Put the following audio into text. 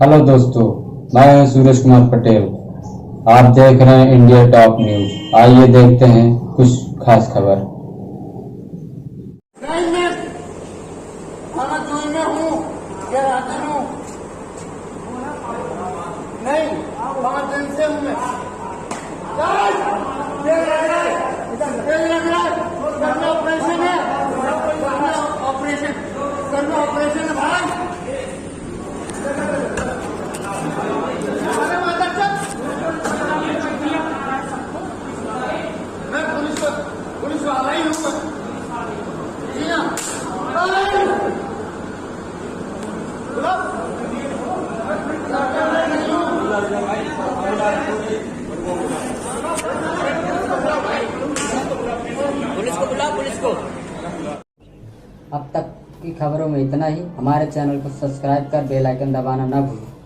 Hello दोस्तों, मैं हूं सूरज कुमार पटेल। आप देख रहे हैं इंडिया टॉप न्यूज। आइए देखते हैं कुछ खास खबर। नहीं, मैं थाना जोई में हूँ, ये राजन हूँ। नहीं, 5 दिन से हूँ मैं। ऑपरेशन है, ऑपरेशन है भाई। मैं पुलिस वाला ही हूँ। जी हाँ, पुलिस को बुलाओ, पुलिस को। अब तक की खबरों में इतना ही। हमारे चैनल को सब्सक्राइब कर बेल आइकन दबाना ना भूलें।